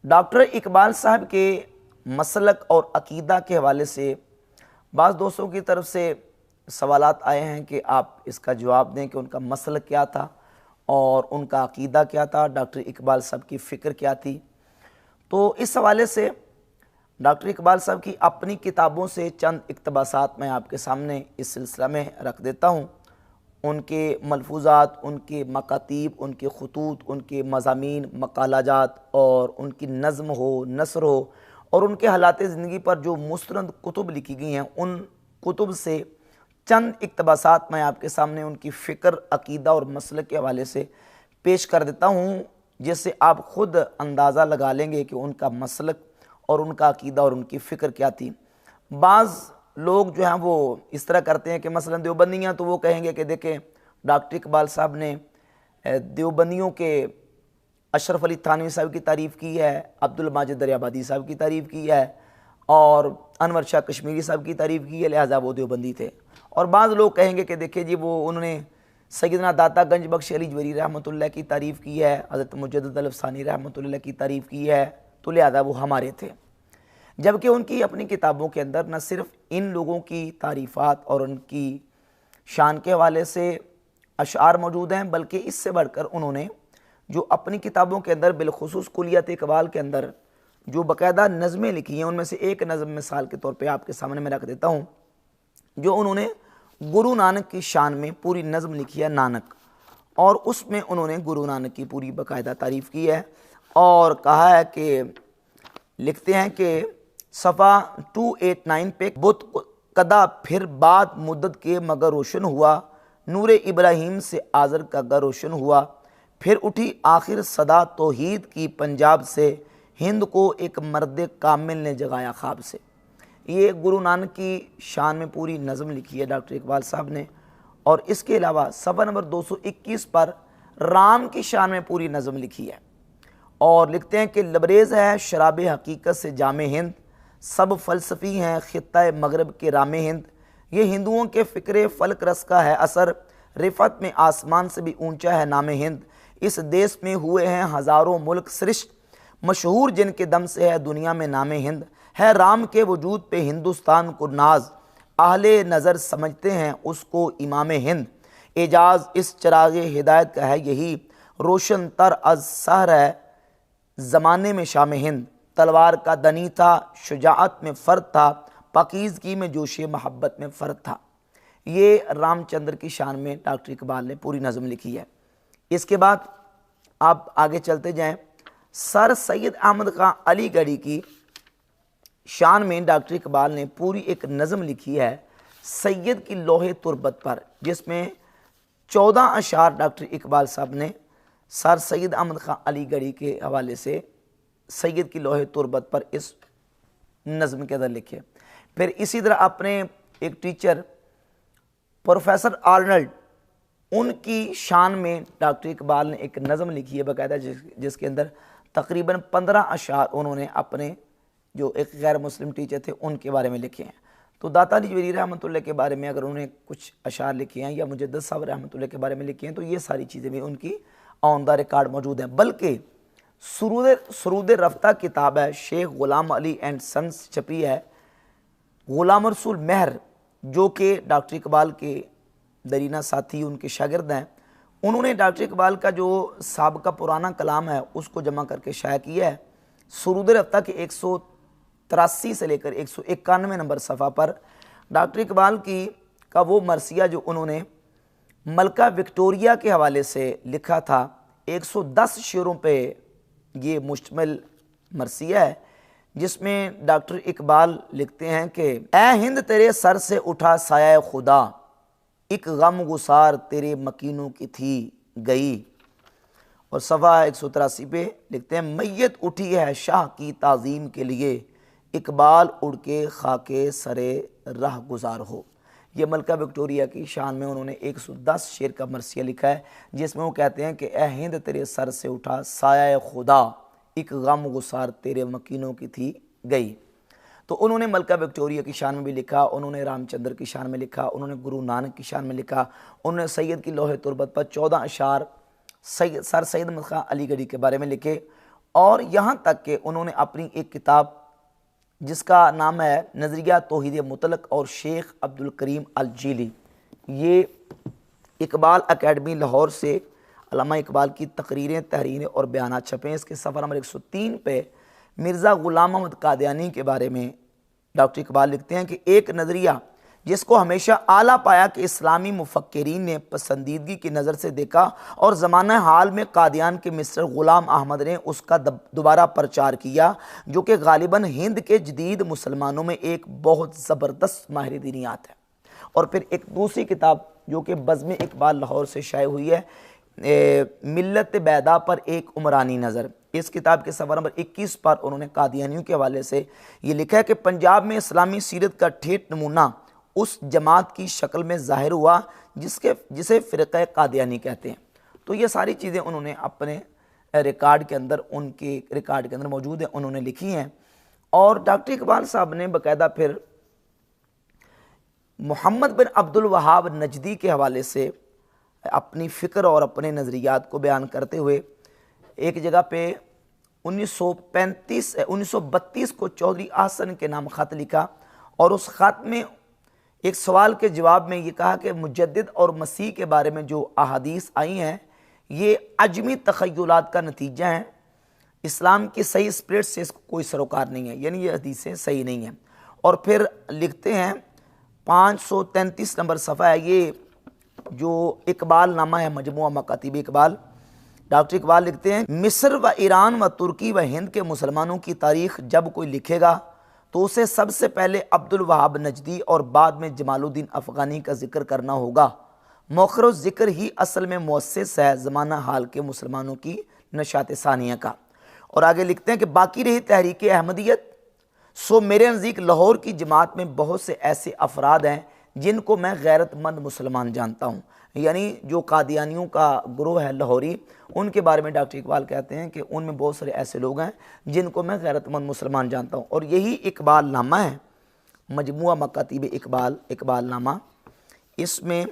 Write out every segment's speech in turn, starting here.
Doctor Iqbal साहब के मसलक और अकीदा के हवाले से बाज़ दोस्तों की तरफ से सवालात आए हैं कि आप इसका जवाब दें कि उनका मसलक क्या था और उनका अकीदा क्या था, डॉक्टर इकबाल साहब की फ़िक्र क्या थी। तो इस हवाले से डॉक्टर इकबाल साहब की अपनी किताबों से चंद इक़्तिबासात मैं आपके सामने इस सिलसिला में रख देता हूँ। उनके मलफूज़ात, उनके मकातीब, उनके ख़ुतूत, उनके मज़ामीन, मकालाजात और उनकी नज़्म हो, नसर हो और उनके हालात ज़िंदगी पर जो मुस्तनद कुतुब लिखी गई हैं, उन कुतुब से चंद इक़्तिबासात मैं आपके सामने उनकी फ़िक्र, अकीदा और मसलक के हवाले से पेश कर देता हूँ, जिससे आप ख़ुद अंदाज़ा लगा लेंगे कि उनका मसलक और उनका अकीदा और उनकी फ़िक्र क्या थी। बाज़ लोग जो हैं वो इस तरह करते हैं कि मसलन देवबंदियाँ, तो वो कहेंगे कि देखें डॉक्टर इकबाल साहब ने देवबंदियों के अशरफ अली थानवी साहब की तारीफ़ की है, अब्दुल माजिद दरियाबादी साहब की तारीफ़ की है और अनवर शाह कश्मीरी साहब की तारीफ़ की है, लिहाजा वो देवबंदी थे। और बाज़ लोग कहेंगे कि देखिए जी वो उन्होंने सैयदना दाता गंज बख्श अली जवेरी रहमतुल्लाह की तारीफ़ की है, हज़रत मुजद्दिद अल-अफ़सानी रहमतुल्लाह की तारीफ़ की है, तो लिहाजा वो हमारे थे। जबकि उनकी अपनी किताबों के अंदर न सिर्फ इन लोगों की तारीफ़ात और उनकी शान के हवाले से अशार मौजूद हैं, बल्कि इससे बढ़कर उन्होंने जो अपनी किताबों के अंदर बिलखुसूस कुलियत इकबाल के अंदर जो बाकायदा नज़में लिखी हैं, उनमें से एक नज़म मिसाल के तौर पे आपके सामने मैं रख देता हूँ, जो उन्होंने गुरु नानक की शान में पूरी नज़म लिखी है, नानक, और उसमें उन्होंने गुरु नानक की पूरी बाकायदा तारीफ़ की है और कहा है कि लिखते हैं कि सफ़ा 289 पे बुत कदा फिर बाद मुद्दत के मगर रोशन हुआ, नूर इब्राहिम से आज़र का गर रोशन हुआ, फिर उठी आखिर सदा तौहीद की पंजाब से, हिंद को एक मर्द कामिल ने जगाया ख्वाब से। ये गुरु नानक की शान में पूरी नज़म लिखी है डॉक्टर इकबाल साहब ने। और इसके अलावा सफ़ा नंबर 221 पर राम की शान में पूरी नज़म लिखी है और लिखते हैं कि लबरेज़ है शराब हकीकत से जामे हिंद, सब फ़लसफ़ी हैं ख़ित्ता मगरब के राम हिंद, ये हिंदुओं के फ़िक्र फ़लक रस का है असर, रिफ़त में आसमान से भी ऊंचा है नाम हिंद, इस देश में हुए हैं हज़ारों मुल्क सृष्ट, मशहूर जिनके दम से है दुनिया में नाम हिंद, है राम के वजूद पे हिंदुस्तान को नाज, आहले नज़र समझते हैं उसको इमाम हिंद, एजाज़ इस चराग़े हिदायत का है यही, रोशन तर अज सहर है ज़माने में शाम हिंद, तलवार का दनी था, शुजाअत में फ़र्द था, पाकीज़गी में जोश मोहब्बत में फ़र्द था। ये रामचंद्र की शान में डॉक्टर इकबाल ने पूरी नज़म लिखी है। इसके बाद आप आगे चलते जाएं, सर सैयद अहमद खां अलीगढ़ी की शान में डॉक्टर इकबाल ने पूरी एक नज़म लिखी है सैयद की लोहे तुरबत पर, जिसमें 14 अशार डॉक्टर इकबाल साहब ने सर सैयद अहमद खां अलीगढ़ी के हवाले से सैयद की लोहे तुरबत पर इस नज़म के अंदर लिखे। फिर इसी तरह अपने एक टीचर प्रोफेसर आर्नल्ड, उनकी शान में डॉक्टर इकबाल ने एक नज़म लिखी है बाकायदा, जिसके अंदर तकरीबन 15 अशार उन्होंने अपने जो एक गैर मुस्लिम टीचर थे उनके बारे में लिखे हैं। तो दाता अली जवेरी रहमतुल्लाह के बारे में अगर उन्होंने कुछ अशार लिखे हैं या मुजद्दिद साहब रहमतुल्लाह के बारे में लिखे हैं, तो ये सारी चीज़ें भी उनकी औंदा रिकॉर्ड मौजूद हैं। बल्कि सुरूद रफ्ता किताब है, शेख ग़ुलाम अली एंड सन्स छपी है, ग़ुलाम रसूल मेहर जो कि डॉक्टर इकबाल के दरीना साथी उनके शागिर्द हैं, उन्होंने डॉक्टर इकबाल का जो साबका पुराना कलाम है उसको जमा करके शाया किया है। सुरूद रफ्ता के 183 से लेकर 191 नंबर सफ़ा पर डॉक्टर इकबाल की का वो मरसिया जो उन्होंने मलका विक्टोरिया के हवाले से लिखा था, 110 शेरों पे ये मुश्तमिल मरसिया है, जिसमें डॉक्टर इकबाल लिखते हैं कि ए हिंद तेरे सर से उठा साया खुदा, एक गम गुसार तेरे मकीनों की थी गई। और सफ़ा 183 पे लिखते हैं मैयत उठी है शाह की ताज़ीम के लिए, इकबाल उड़ के खाके सरे राह गुजार हो। ये मलका विक्टोरिया की शान में उन्होंने 110 शेर का मरसिया लिखा है, जिसमें वो कहते हैं कि ए हिंद तेरे सर से उठा साया खुदा, एक गम गुसार तेरे मकीनों की थी गई। तो उन्होंने मलका विक्टोरिया की शान में भी लिखा, उन्होंने रामचंद्र की शान में लिखा, उन्होंने गुरु नानक की शान में लिखा, उन्होंने सैयद की लोहे तुरबत पर 14 अशार सर सैयद अहमद खां अलीगढ़ी के बारे में लिखे और यहाँ तक कि उन्होंने अपनी एक किताब जिसका नाम है नज़रिया तौहीद मुतलक और शेख अब्दुल करीम अल जीली, ये इकबाल एकेडमी लाहौर से अल्लामा इकबाल की तकरीरें, तहरीरें और बयानात छपे हैं। इसके सफ़र नंबर 103 पे मिर्ज़ा ग़ुलाम अहमद कादियानी के बारे में डॉक्टर इकबाल लिखते हैं कि एक नज़रिया जिसको हमेशा आला पाया कि इस्लामी मुफक्किरीन ने पसंदीदगी की नज़र से देखा और ज़माना हाल में कादियान के मिस्टर ग़ुलाम अहमद ने उसका दोबारा प्रचार किया, जो कि गालिबन हिंद के जदीद मुसलमानों में एक बहुत ज़बरदस्त माहिर दीनियात है। और फिर एक दूसरी किताब जो कि बज़्म इकबाल लाहौर से शाये हुई है, मिल्लत बैदा पर एक उमरानी नज़र। इस किताब के सफ़र नंबर 21 पर उन्होंने कादियानियों के हवाले से ये लिखा है कि पंजाब में इस्लामी सीरत का ठेठ नमूना उस जमात की शक्ल में ज़ाहिर हुआ जिसे फ़िरक़ा कादियानी कहते हैं। तो ये सारी चीज़ें उन्होंने अपने रिकॉर्ड के अंदर, उनके रिकॉर्ड के अंदर मौजूद हैं, उन्होंने लिखी हैं। और डॉक्टर इकबाल साहब ने बाकायदा फिर मोहम्मद बिन अब्दुल वहाब नजदी के हवाले से अपनी फ़िक्र और अपने नज़रियात को बयान करते हुए एक जगह पे 1932 को चौधरी आसन के नाम ख़त लिखा और उस ख़त में एक सवाल के जवाब में ये कहा कि मुजद्दिद और मसीह के बारे में जो अहादीस आई हैं ये अजमी तख़य्युलात का नतीजा है, इस्लाम की सही स्पिरिट से इसको कोई सरोकार नहीं है, यानी ये हदीसें सही नहीं हैं। और फिर लिखते हैं 533 नंबर सफ़ा है, ये जो इकबाल नामा है मजमुआ मकातिब इकबाल, डॉक्टर इकबाल लिखते हैं मिस्र व ईरान व तुर्की व हिंद के मुसलमानों की तारीख़ जब कोई लिखेगा तो उसे सबसे पहले अब्दुल वहाब नजदी और बाद में जमालुद्दीन अफ़गानी का जिक्र करना होगा। मौखर ज़िक्र ही असल में मुअस्सिस है ज़माना हाल के मुसलमानों की नशात सानिया का। और आगे लिखते हैं कि बाकी रही तहरीक अहमदियत, सो मेरे नज़दीक लाहौर की जमात में बहुत से ऐसे अफराद हैं जिनको मैं गैरतमंद मुसलमान जानता हूँ। यानी जो कादियानियों का ग्रोह है लाहौरी, उनके बारे में डॉक्टर इकबाल कहते हैं कि उनमें बहुत सारे ऐसे लोग हैं जिनको मैं गैरतमंद मुसलमान जानता हूँ। और यही इकबाल नामा है, मजमुआ मकातिब इकबाल, इकबाल नामा। इसमें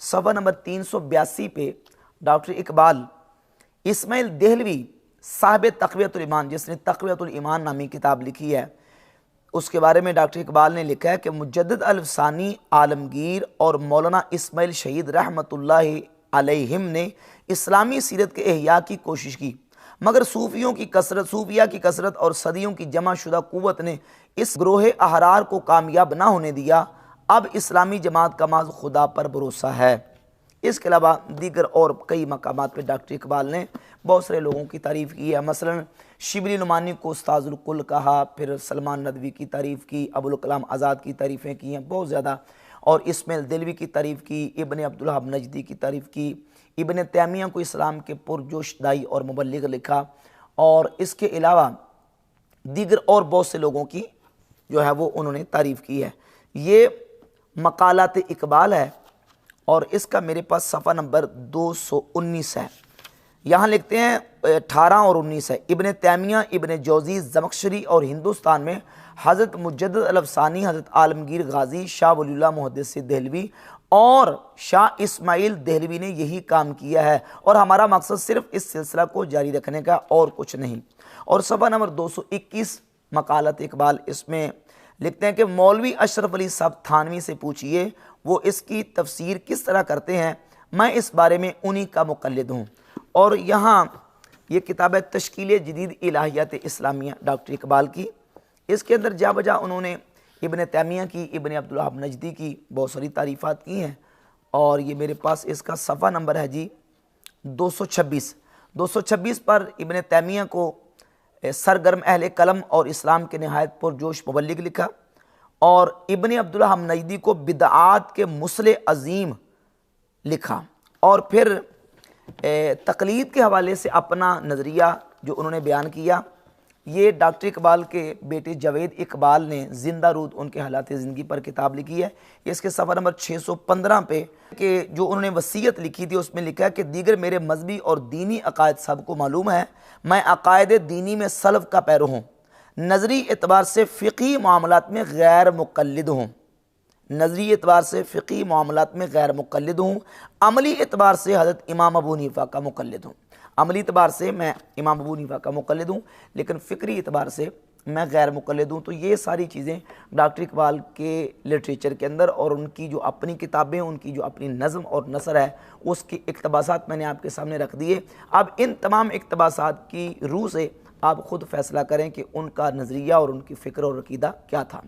सफ़ा नंबर 382 पे डॉक्टर इकबाल इस्माइल देहलवी साहिब तक़वियतुल ईमान, जिसने तक़वियतुल ईमान नामी किताब लिखी है, उसके बारे में डॉक्टर इकबाल ने लिखा है कि मुजद्दिद अल-अफ़सानी आलमगीर और मौलाना इस्माइल शहीद रहमतुल्लाहि अलैहिम ने इस्लामी सीरत के एहया की कोशिश की, मगर सूफिया की कसरत और सदियों की जमा शुदा क़ुव्वत ने इस ग्रोह अहरार को कामयाब ना होने दिया। अब इस्लामी जमात का माज़ खुदा पर भरोसा है। इसके अलावा दीगर और कई मकामात पर डॉक्टर इकबाल ने बहुत सारे लोगों की तारीफ़ की है। मसलन शिबली नुमानी को उस्ताजुल कुल कहा, फिर सलमान नदवी की तारीफ़ की, अबुल कलाम आज़ाद की तारीफ़ें की हैं बहुत ज़्यादा, और इस्माइल देलवी की तारीफ़ की, इब्ने अब्दुल वहाब नजदी की तारीफ़ की, इब्ने तैमिया को इस्लाम के पुरजोश दाई और मुबल्लिग लिखा, और इसके अलावा दीगर और बहुत से लोगों की जो है वो उन्होंने तारीफ़ की है। ये मकालात इकबाल है और इसका मेरे पास सफ़ा नंबर 219 है। यहाँ लिखते हैं 18 और 19 है, इब्ने तैमिया, इब्ने जौज़ी, ज़मख़शरी और हिंदुस्तान में हज़रत मुजद्दिद अल-अफ़सानी, हज़रत आलमगीर गाज़ी, शाह वलीउल्लाह मुहद्दिस देहलवी और शाह इस्माइल देहलवी ने यही काम किया है और हमारा मकसद सिर्फ इस सिलसिला को जारी रखने का और कुछ नहीं। और सफ़ा नंबर 221 मकालत इकबाल, इसमें लिखते हैं कि मौलवी अशरफ अली साहब थानवी से पूछिए वो इसकी तफसीर किस तरह करते हैं, मैं इस बारे में उन्हीं का मुक़ल्लिद हूँ। और यहाँ ये किताब है तश्कील जदीद इलाहियात इस्लामिया डॉक्टर इकबाल की, इसके अंदर जा बजा उन्होंने इब्ने तैमिया की, इब्ने अब्दुल वहाब नजदी की बहुत सारी तारीफ़ात की हैं। और ये मेरे पास इसका सफ़ा नंबर है जी 226 पर इब्ने तैमिया को सरगर्म अहले कलम और इस्लाम के नहायत पुरजोश मुबल्लिग लिखा, और इब्ने अब्दुल वहाब नजदी को बिदआत के मुसले अज़ीम लिखा। और फिर तकलीद के हवाले से अपना नज़रिया जो उन्होंने बयान किया, ये डॉक्टर इकबाल के बेटे जावेद इकबाल ने जिंदा रूद उनके हालात ज़िंदगी पर किताब लिखी है। इसके सफ़ा नंबर 615 पे कि जो उन्होंने वसीयत लिखी थी उसमें लिखा है कि दीगर मेरे मजहबी और दीनी अकायद सबको मालूम है, मैं अकायद दीनी में सल्फ़ का पैरो हूँ, नज़री एतबार से फ़िक़ही मामलात में गैर मुक़ल्लिद हूँ, नज़री एतबार से फ़िक़ही मामलात में गैर मुक़ल्लिद हूँ, अमली एतबार से हज़रत इमाम अबू हनीफ़ा का मुक़ल्लिद हूँ। अमली एतबार से मैं इमाम अबू हनीफा का मुक़ल्लिद हूँ, लेकिन फ़िक्री एतबार से मैं गैर मुक़ल्लिद हूँ। तो ये सारी चीज़ें डॉक्टर इकबाल के लिटरेचर के अंदर और उनकी जो अपनी किताबें, उनकी जो अपनी नज़म और नसर है, उसके इक़्तिबासात मैंने आपके सामने रख दिए। अब इन तमाम इक़्तिबासात की रूह से आप ख़ुद फ़ैसला करें कि उनका नज़रिया और उनकी फ़िक्र और अक़ीदा क्या था।